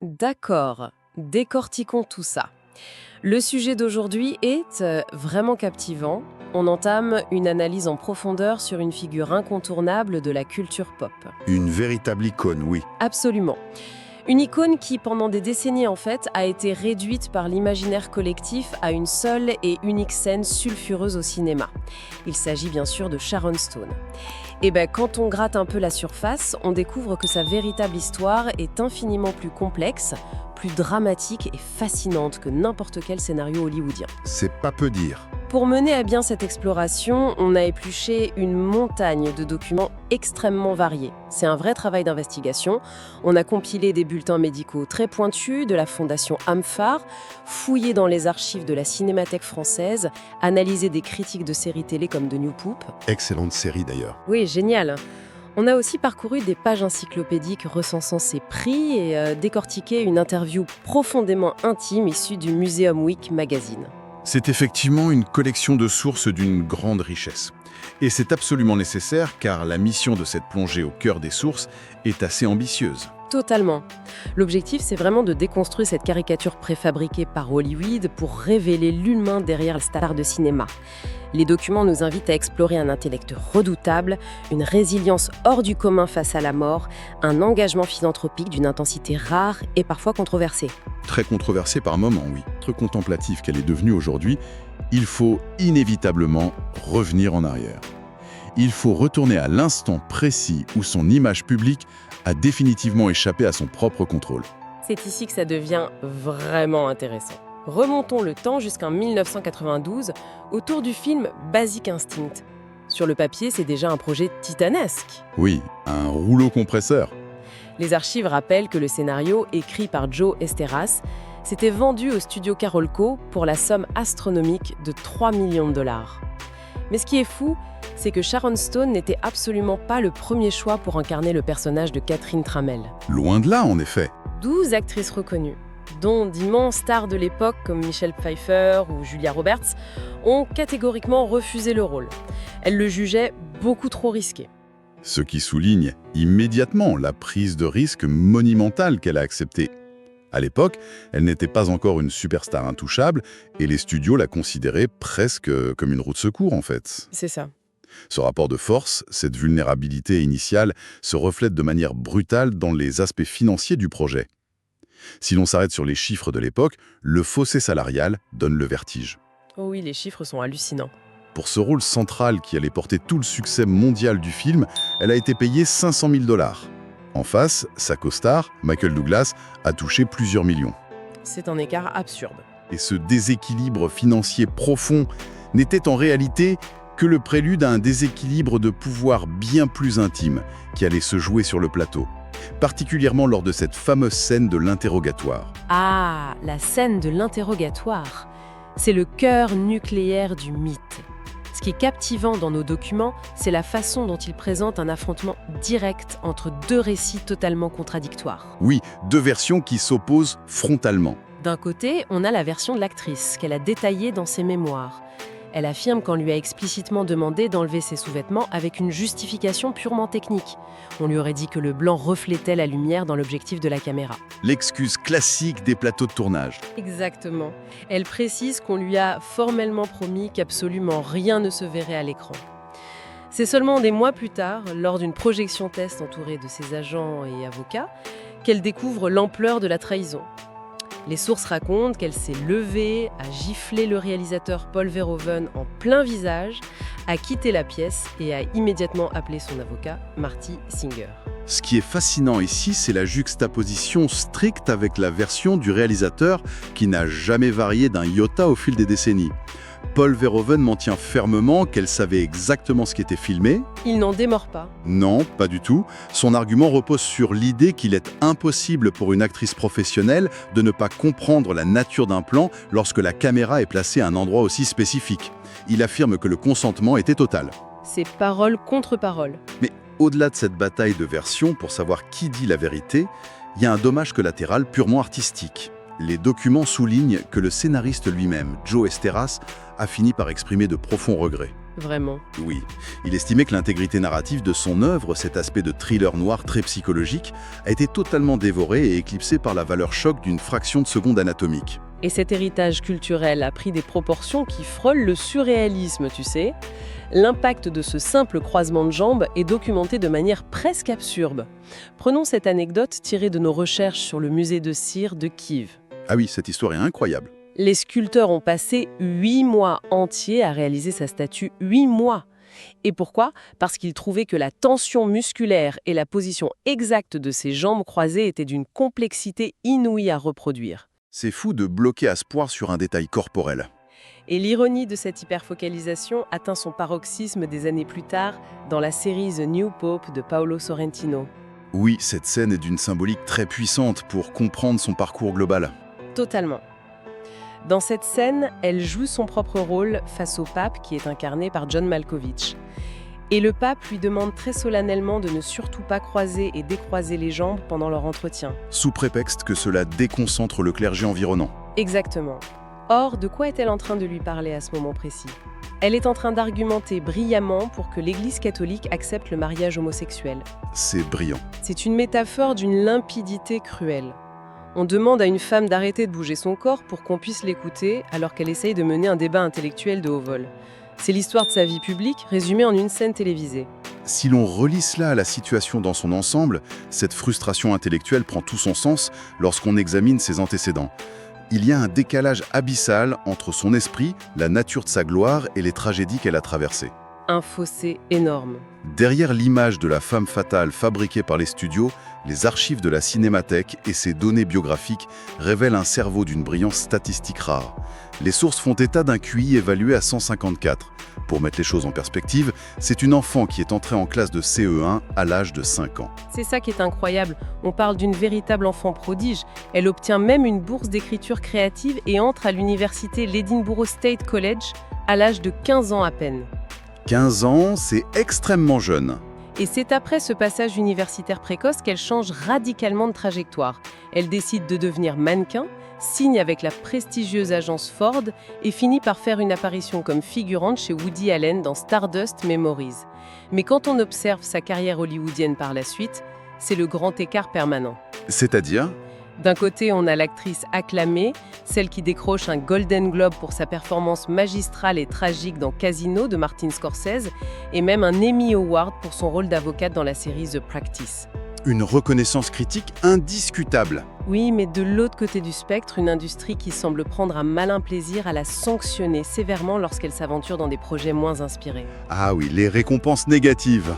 D'accord, décortiquons tout ça. Le sujet d'aujourd'hui est vraiment captivant. On entame une analyse en profondeur sur une figure incontournable de la culture pop. Une véritable icône, oui. Absolument. Une icône qui, pendant des décennies en fait, a été réduite par l'imaginaire collectif à une seule et unique scène sulfureuse au cinéma. Il s'agit bien sûr de Sharon Stone. Et quand on gratte un peu la surface, on découvre que sa véritable histoire est infiniment plus complexe, plus dramatique et fascinante que n'importe quel scénario hollywoodien. C'est pas peu dire. Pour mener à bien cette exploration, on a épluché une montagne de documents extrêmement variés. C'est un vrai travail d'investigation. On a compilé des bulletins médicaux très pointus de la Fondation Amphar, fouillé dans les archives de la Cinémathèque française, analysé des critiques de séries télé comme The New Poop. Excellente série d'ailleurs. Oui, génial. On a aussi parcouru des pages encyclopédiques recensant ses prix et décortiqué une interview profondément intime issue du Museum Week magazine. C'est effectivement une collection de sources d'une grande richesse. Et c'est absolument nécessaire car la mission de cette plongée au cœur des sources est assez ambitieuse. Totalement. L'objectif, c'est vraiment de déconstruire cette caricature préfabriquée par Hollywood pour révéler l'humain derrière le star de cinéma. Les documents nous invitent à explorer un intellect redoutable, une résilience hors du commun face à la mort, un engagement philanthropique d'une intensité rare et parfois controversée. Très controversée par moments, oui. Très contemplative qu'elle est devenue aujourd'hui, il faut inévitablement revenir en arrière. Il faut retourner à l'instant précis où son image publique a définitivement échappé à son propre contrôle. C'est ici que ça devient vraiment intéressant. Remontons le temps jusqu'en 1992, autour du film Basic Instinct. Sur le papier, c'est déjà un projet titanesque. Oui, un rouleau compresseur. Les archives rappellent que le scénario, écrit par Joe Esteras, s'était vendu au studio Carolco pour la somme astronomique de 3 millions de dollars. Mais ce qui est fou, c'est que Sharon Stone n'était absolument pas le premier choix pour incarner le personnage de Catherine Tramell. Loin de là, en effet. 12 actrices reconnues, dont d'immenses stars de l'époque comme Michelle Pfeiffer ou Julia Roberts, ont catégoriquement refusé le rôle. Elles le jugeaient beaucoup trop risqué. Ce qui souligne immédiatement la prise de risque monumentale qu'elle a acceptée. À l'époque, elle n'était pas encore une superstar intouchable et les studios la considéraient presque comme une roue de secours en fait. C'est ça. Ce rapport de force, cette vulnérabilité initiale, se reflète de manière brutale dans les aspects financiers du projet. Si l'on s'arrête sur les chiffres de l'époque, le fossé salarial donne le vertige. Oh oui, les chiffres sont hallucinants. Pour ce rôle central qui allait porter tout le succès mondial du film, elle a été payée 500 000 $. En face, sa co-star, Michael Douglas, a touché plusieurs millions. C'est un écart absurde. Et ce déséquilibre financier profond n'était en réalité que le prélude à un déséquilibre de pouvoir bien plus intime qui allait se jouer sur le plateau, particulièrement lors de cette fameuse scène de l'interrogatoire. Ah, la scène de l'interrogatoire. C'est le cœur nucléaire du mythe. Ce qui est captivant dans nos documents, c'est la façon dont ils présentent un affrontement direct entre deux récits totalement contradictoires. Oui, deux versions qui s'opposent frontalement. D'un côté, on a la version de l'actrice, qu'elle a détaillée dans ses mémoires. Elle affirme qu'on lui a explicitement demandé d'enlever ses sous-vêtements avec une justification purement technique. On lui aurait dit que le blanc reflétait la lumière dans l'objectif de la caméra. L'excuse classique des plateaux de tournage. Exactement. Elle précise qu'on lui a formellement promis qu'absolument rien ne se verrait à l'écran. C'est seulement des mois plus tard, lors d'une projection test entourée de ses agents et avocats, qu'elle découvre l'ampleur de la trahison. Les sources racontent qu'elle s'est levée, a giflé le réalisateur Paul Verhoeven en plein visage, a quitté la pièce et a immédiatement appelé son avocat, Marty Singer. Ce qui est fascinant ici, c'est la juxtaposition stricte avec la version du réalisateur qui n'a jamais varié d'un iota au fil des décennies. Paul Verhoeven maintient fermement qu'elle savait exactement ce qui était filmé. Il n'en démord pas. Non, pas du tout. Son argument repose sur l'idée qu'il est impossible pour une actrice professionnelle de ne pas comprendre la nature d'un plan lorsque la caméra est placée à un endroit aussi spécifique. Il affirme que le consentement était total. C'est parole contre parole. Mais au-delà de cette bataille de versions pour savoir qui dit la vérité, il y a un dommage collatéral purement artistique. Les documents soulignent que le scénariste lui-même, Joe Esteras, a fini par exprimer de profonds regrets. vraiment. Oui, il estimait que l'intégrité narrative de son œuvre, cet aspect de thriller noir très psychologique, a été totalement dévoré et éclipsé par la valeur choc d'une fraction de seconde anatomique. Et cet héritage culturel a pris des proportions qui frôlent le surréalisme, tu sais. L'impact de ce simple croisement de jambes est documenté de manière presque absurde. Prenons cette anecdote tirée de nos recherches sur le musée de cire de Kiev. Ah oui, cette histoire est incroyable. Les sculpteurs ont passé 8 mois entiers à réaliser sa statue. 8 mois! Et pourquoi? Parce qu'ils trouvaient que la tension musculaire et la position exacte de ses jambes croisées étaient d'une complexité inouïe à reproduire. C'est fou de bloquer à ce point sur un détail corporel. Et l'ironie de cette hyperfocalisation atteint son paroxysme des années plus tard dans la série The New Pope de Paolo Sorrentino. Oui, cette scène est d'une symbolique très puissante pour comprendre son parcours global. Totalement. Dans cette scène, elle joue son propre rôle face au pape qui est incarné par John Malkovich. Et le pape lui demande très solennellement de ne surtout pas croiser et décroiser les jambes pendant leur entretien. Sous prétexte que cela déconcentre le clergé environnant. Exactement. Or, de quoi est-elle en train de lui parler à ce moment précis? Elle est en train d'argumenter brillamment pour que l'Église catholique accepte le mariage homosexuel. C'est brillant. C'est une métaphore d'une limpidité cruelle. On demande à une femme d'arrêter de bouger son corps pour qu'on puisse l'écouter alors qu'elle essaye de mener un débat intellectuel de haut vol. C'est l'histoire de sa vie publique résumée en une scène télévisée. Si l'on relie cela à la situation dans son ensemble, cette frustration intellectuelle prend tout son sens lorsqu'on examine ses antécédents. Il y a un décalage abyssal entre son esprit, la nature de sa gloire et les tragédies qu'elle a traversées. Un fossé énorme. Derrière l'image de la femme fatale fabriquée par les studios, les archives de la Cinémathèque et ses données biographiques révèlent un cerveau d'une brillance statistique rare. Les sources font état d'un QI évalué à 154. Pour mettre les choses en perspective, c'est une enfant qui est entrée en classe de CE1 à l'âge de 5 ans. C'est ça qui est incroyable. On parle d'une véritable enfant prodige. Elle obtient même une bourse d'écriture créative et entre à l'université l'Edinburgh State College à l'âge de 15 ans à peine. 15 ans, c'est extrêmement jeune. Et c'est après ce passage universitaire précoce qu'elle change radicalement de trajectoire. Elle décide de devenir mannequin, signe avec la prestigieuse agence Ford et finit par faire une apparition comme figurante chez Woody Allen dans Stardust Memories. Mais quand on observe sa carrière hollywoodienne par la suite, c'est le grand écart permanent. C'est-à-dire ? D'un côté, on a l'actrice acclamée, celle qui décroche un Golden Globe pour sa performance magistrale et tragique dans Casino de Martin Scorsese, et même un Emmy Award pour son rôle d'avocate dans la série The Practice. Une reconnaissance critique indiscutable. Oui, mais de l'autre côté du spectre, une industrie qui semble prendre un malin plaisir à la sanctionner sévèrement lorsqu'elle s'aventure dans des projets moins inspirés. Ah oui, les récompenses négatives.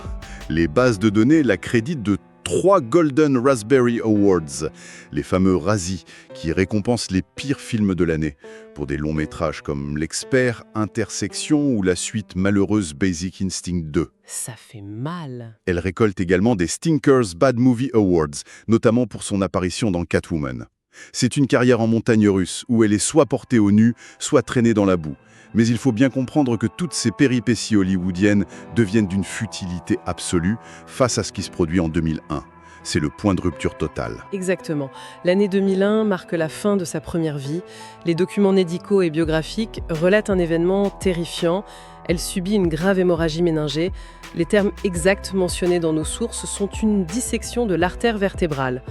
Les bases de données la créditent de 3 Golden Raspberry Awards, les fameux Razzies, qui récompensent les pires films de l'année, pour des longs métrages comme L'Expert, Intersection ou la suite malheureuse Basic Instinct 2. Ça fait mal. Elle récolte également des Stinkers Bad Movie Awards, notamment pour son apparition dans Catwoman. C'est une carrière en montagne russe, où elle est soit portée au nu, soit traînée dans la boue. Mais il faut bien comprendre que toutes ces péripéties hollywoodiennes deviennent d'une futilité absolue face à ce qui se produit en 2001. C'est le point de rupture total. Exactement. L'année 2001 marque la fin de sa première vie. Les documents médicaux et biographiques relatent un événement terrifiant. Elle subit une grave hémorragie méningée. Les termes exacts mentionnés dans nos sources sont une dissection de l'artère vertébrale.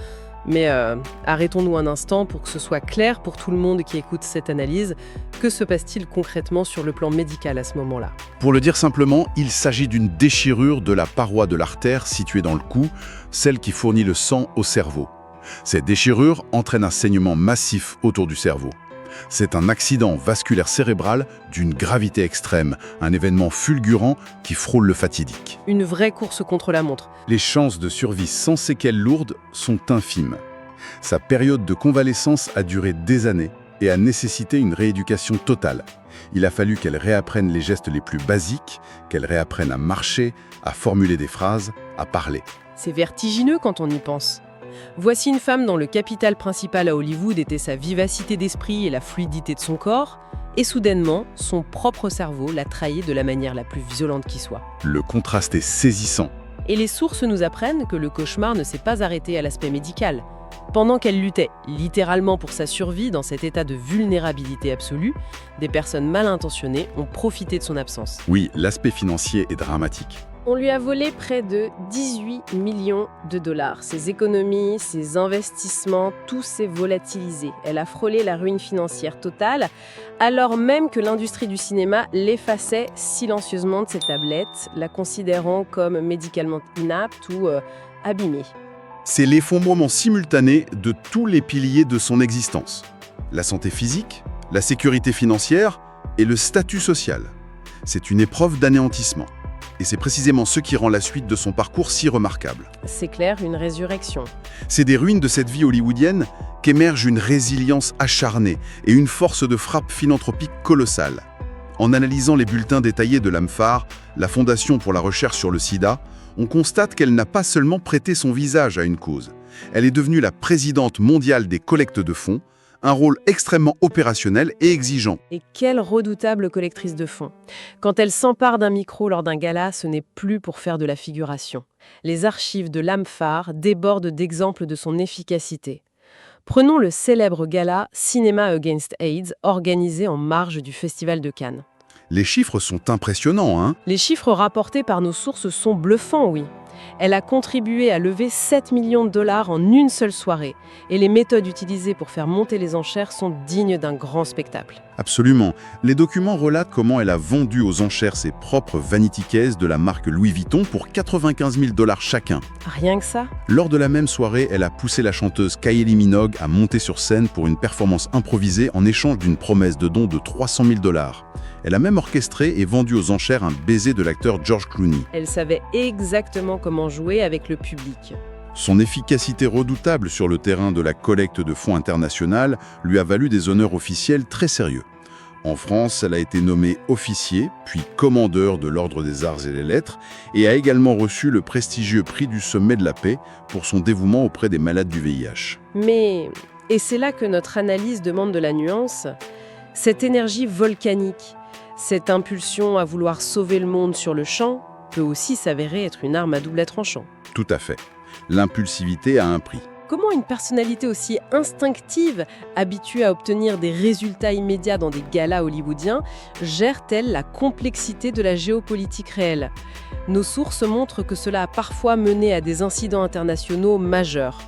Mais arrêtons-nous un instant pour que ce soit clair pour tout le monde qui écoute cette analyse. Que se passe-t-il concrètement sur le plan médical à ce moment-là? Pour le dire simplement, il s'agit d'une déchirure de la paroi de l'artère située dans le cou, celle qui fournit le sang au cerveau. Cette déchirure entraîne un saignement massif autour du cerveau. C'est un accident vasculaire cérébral d'une gravité extrême, un événement fulgurant qui frôle le fatidique. Une vraie course contre la montre. Les chances de survie sans séquelles lourdes sont infimes. Sa période de convalescence a duré des années et a nécessité une rééducation totale. Il a fallu qu'elle réapprenne les gestes les plus basiques, qu'elle réapprenne à marcher, à formuler des phrases, à parler. C'est vertigineux quand on y pense. Voici une femme dont le capital principal à Hollywood était sa vivacité d'esprit et la fluidité de son corps, et soudainement, son propre cerveau l'a trahie de la manière la plus violente qui soit. Le contraste est saisissant. Et les sources nous apprennent que le cauchemar ne s'est pas arrêté à l'aspect médical. Pendant qu'elle luttait littéralement pour sa survie dans cet état de vulnérabilité absolue, des personnes mal intentionnées ont profité de son absence. Oui, l'aspect financier est dramatique. On lui a volé près de 18 millions de dollars. Ses économies, ses investissements, tout s'est volatilisé. Elle a frôlé la ruine financière totale, alors même que l'industrie du cinéma l'effaçait silencieusement de ses tablettes, la considérant comme médicalement inapte ou abîmée. C'est l'effondrement simultané de tous les piliers de son existence. La santé physique, la sécurité financière et le statut social. C'est une épreuve d'anéantissement. Et c'est précisément ce qui rend la suite de son parcours si remarquable. C'est clair, une résurrection. C'est des ruines de cette vie hollywoodienne qu'émerge une résilience acharnée et une force de frappe philanthropique colossale. En analysant les bulletins détaillés de l'AMFAR, la Fondation pour la recherche sur le sida, on constate qu'elle n'a pas seulement prêté son visage à une cause. Elle est devenue la présidente mondiale des collectes de fonds, un rôle extrêmement opérationnel et exigeant. Et quelle redoutable collectrice de fonds. Quand elle s'empare d'un micro lors d'un gala, ce n'est plus pour faire de la figuration. Les archives de l'AMFAR débordent d'exemples de son efficacité. Prenons le célèbre gala Cinema Against AIDS, organisé en marge du Festival de Cannes. Les chiffres sont impressionnants, hein ? Les chiffres rapportés par nos sources sont bluffants, oui. Elle a contribué à lever 7 millions de dollars en une seule soirée. Et les méthodes utilisées pour faire monter les enchères sont dignes d'un grand spectacle. Absolument. Les documents relatent comment elle a vendu aux enchères ses propres vanity cases de la marque Louis Vuitton pour 95 000 $ chacun. Rien que ça ? Lors de la même soirée, elle a poussé la chanteuse Kylie Minogue à monter sur scène pour une performance improvisée en échange d'une promesse de don de 300 000 $. Elle a même orchestré et vendu aux enchères un baiser de l'acteur George Clooney. Elle savait exactement comment jouer avec le public. Son efficacité redoutable sur le terrain de la collecte de fonds internationale lui a valu des honneurs officiels très sérieux. En France, elle a été nommée officier, puis commandeur de l'Ordre des Arts et des Lettres, et a également reçu le prestigieux prix du Sommet de la Paix pour son dévouement auprès des malades du VIH. Mais, et c'est là que notre analyse demande de la nuance, cette énergie volcanique, cette impulsion à vouloir sauver le monde sur le champ, peut aussi s'avérer être une arme à double tranchant. Tout à fait. L'impulsivité a un prix. Comment une personnalité aussi instinctive, habituée à obtenir des résultats immédiats dans des galas hollywoodiens, gère-t-elle la complexité de la géopolitique réelle ? Nos sources montrent que cela a parfois mené à des incidents internationaux majeurs.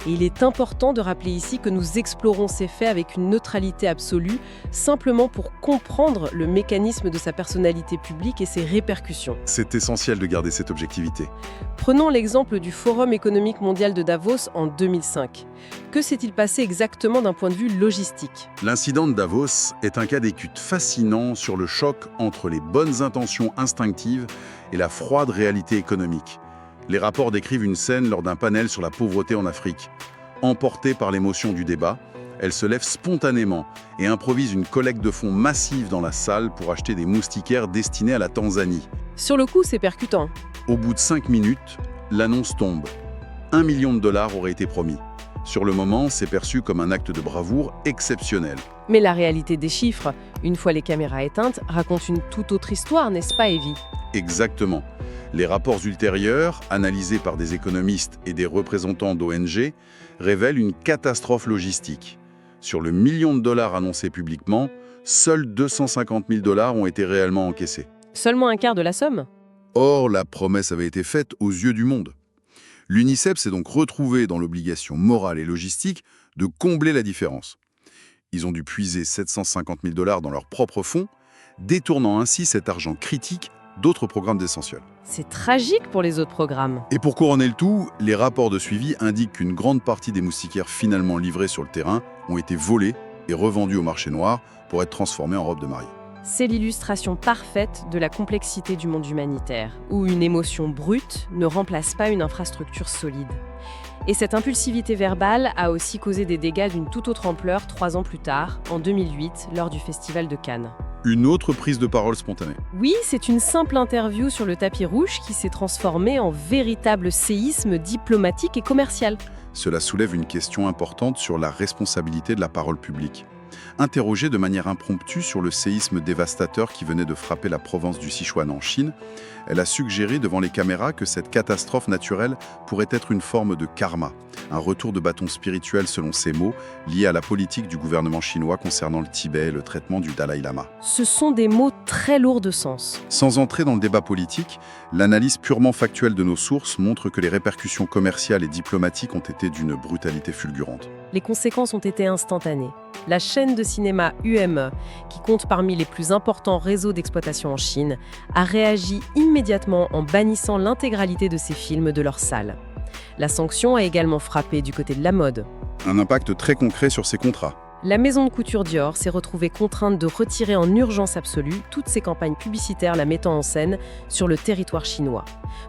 Et il est important de rappeler ici que nous explorons ces faits avec une neutralité absolue, simplement pour comprendre le mécanisme de sa personnalité publique et ses répercussions. C'est essentiel de garder cette objectivité. Prenons l'exemple du Forum économique mondial de Davos en 2005. Que s'est-il passé exactement d'un point de vue logistique ? L'incident de Davos est un cas d'étude fascinant sur le choc entre les bonnes intentions instinctives et la froide réalité économique. Les rapports décrivent une scène lors d'un panel sur la pauvreté en Afrique. Emportée par l'émotion du débat, elle se lève spontanément et improvise une collecte de fonds massive dans la salle pour acheter des moustiquaires destinés à la Tanzanie. Sur le coup, c'est percutant. Au bout de 5 minutes, l'annonce tombe. 1 million de dollars aurait été promis. Sur le moment, c'est perçu comme un acte de bravoure exceptionnel. Mais la réalité des chiffres, une fois les caméras éteintes, raconte une toute autre histoire, n'est-ce pas, Evie ? Exactement. Les rapports ultérieurs, analysés par des économistes et des représentants d'ONG, révèlent une catastrophe logistique. Sur le million de dollars annoncé publiquement, seuls 250 000 $ ont été réellement encaissés. Seulement un quart de la somme ? Or, la promesse avait été faite aux yeux du monde. L'UNICEF s'est donc retrouvé dans l'obligation morale et logistique de combler la différence. Ils ont dû puiser 750 000 $ dans leurs propres fonds, détournant ainsi cet argent critique d'autres programmes essentiels. C'est tragique pour les autres programmes. Et pour couronner le tout, les rapports de suivi indiquent qu'une grande partie des moustiquaires finalement livrés sur le terrain ont été volés et revendus au marché noir pour être transformés en robes de mariée. C'est l'illustration parfaite de la complexité du monde humanitaire, où une émotion brute ne remplace pas une infrastructure solide. Et cette impulsivité verbale a aussi causé des dégâts d'une toute autre ampleur 3 ans plus tard, en 2008, lors du Festival de Cannes. Une autre prise de parole spontanée. Oui, c'est une simple interview sur le tapis rouge qui s'est transformée en véritable séisme diplomatique et commercial. Cela soulève une question importante sur la responsabilité de la parole publique. Interrogée de manière impromptue sur le séisme dévastateur qui venait de frapper la province du Sichuan en Chine, elle a suggéré devant les caméras que cette catastrophe naturelle pourrait être une forme de karma, Un retour de bâton spirituel, selon ses mots, lié à la politique du gouvernement chinois concernant le Tibet et le traitement du Dalai Lama. Ce sont des mots très lourds de sens. Sans entrer dans le débat politique, l'analyse purement factuelle de nos sources montre que les répercussions commerciales et diplomatiques ont été d'une brutalité fulgurante. Les conséquences ont été instantanées. La chaîne de cinéma UME, qui compte parmi les plus importants réseaux d'exploitation en Chine, a réagi immédiatement en bannissant l'intégralité de ses films de leurs salles. La sanction a également frappé du côté de la mode. Un impact très concret sur ses contrats. La maison de couture Dior s'est retrouvée contrainte de retirer en urgence absolue toutes ses campagnes publicitaires la mettant en scène sur le territoire chinois,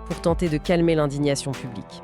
pour tenter de calmer l'indignation publique.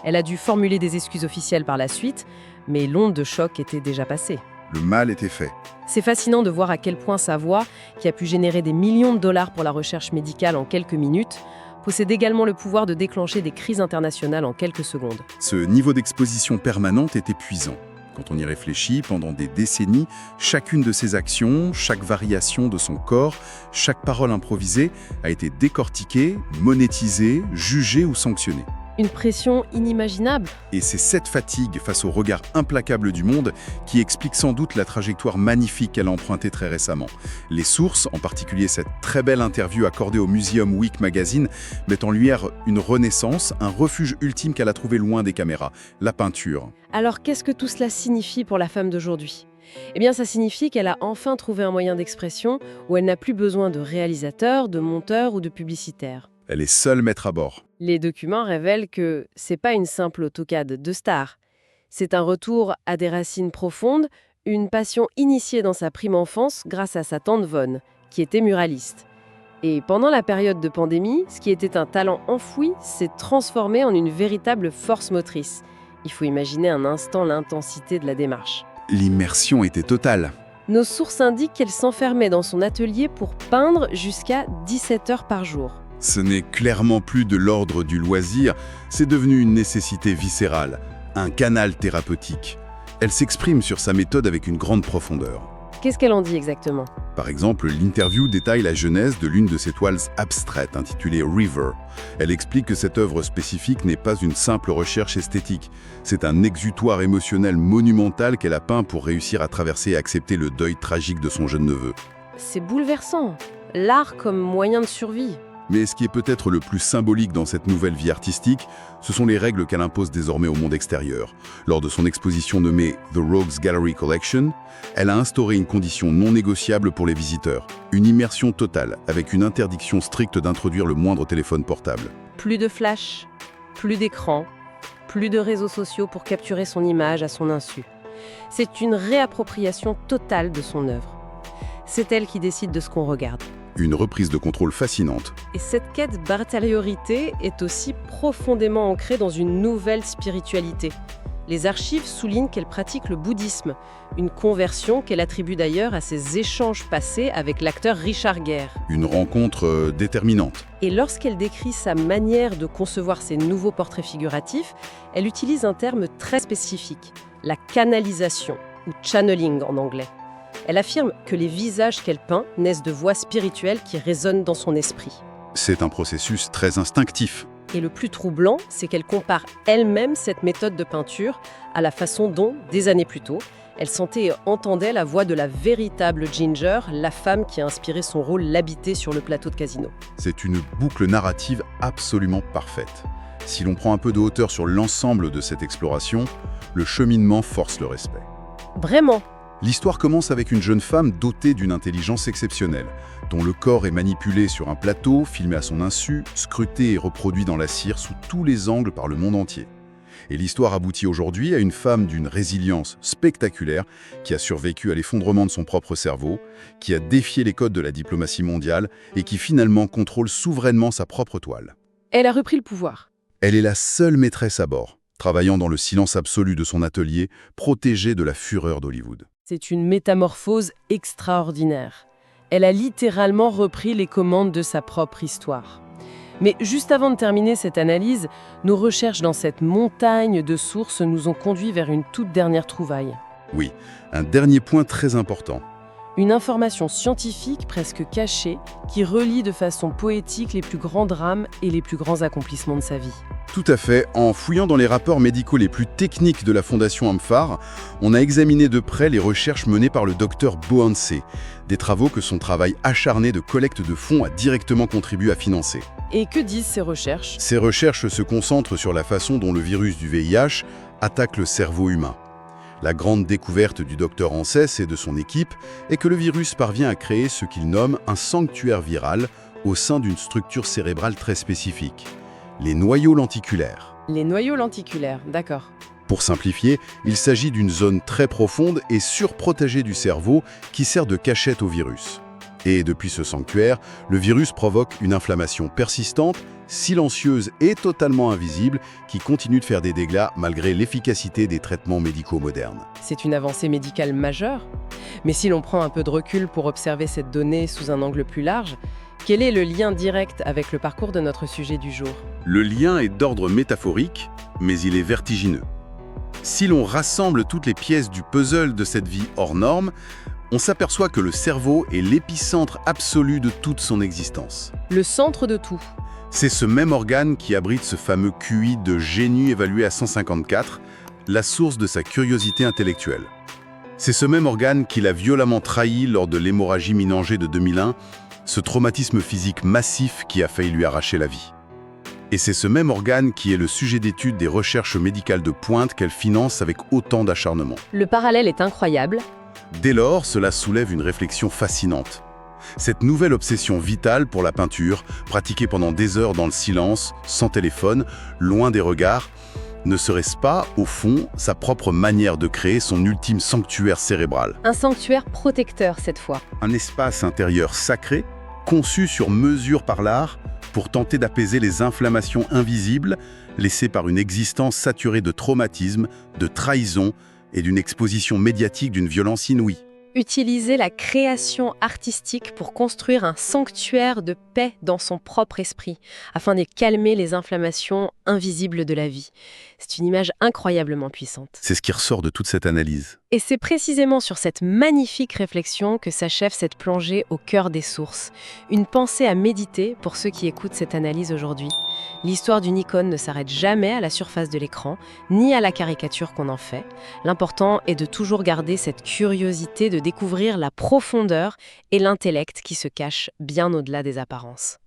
Elle a dû formuler des excuses officielles par la suite, mais l'onde de choc était déjà passée. Le mal était fait. C'est fascinant de voir à quel point sa voix, qui a pu générer des millions de dollars pour la recherche médicale en quelques minutes, possède également le pouvoir de déclencher des crises internationales en quelques secondes. Ce niveau d'exposition permanente est épuisant. Quand on y réfléchit, pendant des décennies, chacune de ses actions, chaque variation de son corps, chaque parole improvisée a été décortiquée, monétisée, jugée ou sanctionnée. Une pression inimaginable. Et c'est cette fatigue face au regard implacable du monde qui explique sans doute la trajectoire magnifique qu'elle a empruntée très récemment. Les sources, en particulier cette très belle interview accordée au Museum Week Magazine, mettent en lumière une renaissance, un refuge ultime qu'elle a trouvé loin des caméras, la peinture. Alors qu'est-ce que tout cela signifie pour la femme d'aujourd'hui ? Eh bien, ça signifie qu'elle a enfin trouvé un moyen d'expression où elle n'a plus besoin de réalisateur, de monteur ou de publicitaire. Elle est seule maître à bord. Les documents révèlent que c'est pas une simple autocad de star. C'est un retour à des racines profondes, une passion initiée dans sa prime enfance grâce à sa tante Vonne, qui était muraliste. Et pendant la période de pandémie, ce qui était un talent enfoui s'est transformé en une véritable force motrice. Il faut imaginer un instant l'intensité de la démarche. L'immersion était totale. Nos sources indiquent qu'elle s'enfermait dans son atelier pour peindre jusqu'à 17 heures par jour. Ce n'est clairement plus de l'ordre du loisir, c'est devenu une nécessité viscérale, un canal thérapeutique. Elle s'exprime sur sa méthode avec une grande profondeur. Qu'est-ce qu'elle en dit exactement ? Par exemple, l'interview détaille la genèse de l'une de ses toiles abstraites intitulée River. Elle explique que cette œuvre spécifique n'est pas une simple recherche esthétique. C'est un exutoire émotionnel monumental qu'elle a peint pour réussir à traverser et accepter le deuil tragique de son jeune neveu. C'est bouleversant. L'art comme moyen de survie. Mais ce qui est peut-être le plus symbolique dans cette nouvelle vie artistique, ce sont les règles qu'elle impose désormais au monde extérieur. Lors de son exposition nommée The Rogues Gallery Collection, elle a instauré une condition non négociable pour les visiteurs. Une immersion totale, avec une interdiction stricte d'introduire le moindre téléphone portable. Plus de flash, plus d'écran, plus de réseaux sociaux pour capturer son image à son insu. C'est une réappropriation totale de son œuvre. C'est elle qui décide de ce qu'on regarde. Une reprise de contrôle fascinante. Et cette quête d'intériorité est aussi profondément ancrée dans une nouvelle spiritualité. Les archives soulignent qu'elle pratique le bouddhisme, une conversion qu'elle attribue d'ailleurs à ses échanges passés avec l'acteur Richard Gere. Une rencontre déterminante. Et lorsqu'elle décrit sa manière de concevoir ses nouveaux portraits figuratifs, elle utilise un terme très spécifique, la canalisation, ou channeling en anglais. Elle affirme que les visages qu'elle peint naissent de voix spirituelles qui résonnent dans son esprit. C'est un processus très instinctif. Et le plus troublant, c'est qu'elle compare elle-même cette méthode de peinture à la façon dont, des années plus tôt, elle sentait et entendait la voix de la véritable Ginger, la femme qui a inspiré son rôle l'habiter sur le plateau de Casino. C'est une boucle narrative absolument parfaite. Si l'on prend un peu de hauteur sur l'ensemble de cette exploration, le cheminement force le respect. Vraiment ? L'histoire commence avec une jeune femme dotée d'une intelligence exceptionnelle, dont le corps est manipulé sur un plateau, filmé à son insu, scruté et reproduit dans la cire sous tous les angles par le monde entier. Et l'histoire aboutit aujourd'hui à une femme d'une résilience spectaculaire qui a survécu à l'effondrement de son propre cerveau, qui a défié les codes de la diplomatie mondiale et qui finalement contrôle souverainement sa propre toile. Elle a repris le pouvoir. Elle est la seule maîtresse à bord, travaillant dans le silence absolu de son atelier, protégée de la fureur d'Hollywood. C'est une métamorphose extraordinaire. Elle a littéralement repris les commandes de sa propre histoire. Mais juste avant de terminer cette analyse, nos recherches dans cette montagne de sources nous ont conduits vers une toute dernière trouvaille. Oui, un dernier point très important. Une information scientifique presque cachée qui relie de façon poétique les plus grands drames et les plus grands accomplissements de sa vie. Tout à fait. En fouillant dans les rapports médicaux les plus techniques de la Fondation Amphar, on a examiné de près les recherches menées par le docteur Boansé, des travaux que son travail acharné de collecte de fonds a directement contribué à financer. Et que disent ces recherches? Ces recherches se concentrent sur la façon dont le virus du VIH attaque le cerveau humain. La grande découverte du docteur Ansès et de son équipe est que le virus parvient à créer ce qu'il nomme un sanctuaire viral au sein d'une structure cérébrale très spécifique, les noyaux lenticulaires. Les noyaux lenticulaires, d'accord. Pour simplifier, il s'agit d'une zone très profonde et surprotégée du cerveau qui sert de cachette au virus. Et depuis ce sanctuaire, le virus provoque une inflammation persistante, silencieuse et totalement invisible qui continue de faire des dégâts malgré l'efficacité des traitements médicaux modernes. C'est une avancée médicale majeure. Mais si l'on prend un peu de recul pour observer cette donnée sous un angle plus large, quel est le lien direct avec le parcours de notre sujet du jour? Le lien est d'ordre métaphorique, mais il est vertigineux. Si l'on rassemble toutes les pièces du puzzle de cette vie hors norme, on s'aperçoit que le cerveau est l'épicentre absolu de toute son existence. Le centre de tout. C'est ce même organe qui abrite ce fameux QI de génie évalué à 154, la source de sa curiosité intellectuelle. C'est ce même organe qui l'a violemment trahi lors de l'hémorragie méningée de 2001, ce traumatisme physique massif qui a failli lui arracher la vie. Et c'est ce même organe qui est le sujet d'étude des recherches médicales de pointe qu'elle finance avec autant d'acharnement. Le parallèle est incroyable. Dès lors, cela soulève une réflexion fascinante. Cette nouvelle obsession vitale pour la peinture, pratiquée pendant des heures dans le silence, sans téléphone, loin des regards, ne serait-ce pas, au fond, sa propre manière de créer son ultime sanctuaire cérébral? Un sanctuaire protecteur cette fois. Un espace intérieur sacré, conçu sur mesure par l'art, pour tenter d'apaiser les inflammations invisibles laissées par une existence saturée de traumatisme, de trahison et d'une exposition médiatique d'une violence inouïe. Utiliser la création artistique pour construire un sanctuaire de paix dans son propre esprit, afin de calmer les inflammations invisibles de la vie. C'est une image incroyablement puissante. C'est ce qui ressort de toute cette analyse. Et c'est précisément sur cette magnifique réflexion que s'achève cette plongée au cœur des sources. Une pensée à méditer pour ceux qui écoutent cette analyse aujourd'hui. L'histoire d'une icône ne s'arrête jamais à la surface de l'écran, ni à la caricature qu'on en fait. L'important est de toujours garder cette curiosité de découvrir la profondeur et l'intellect qui se cachent bien au-delà des apparences.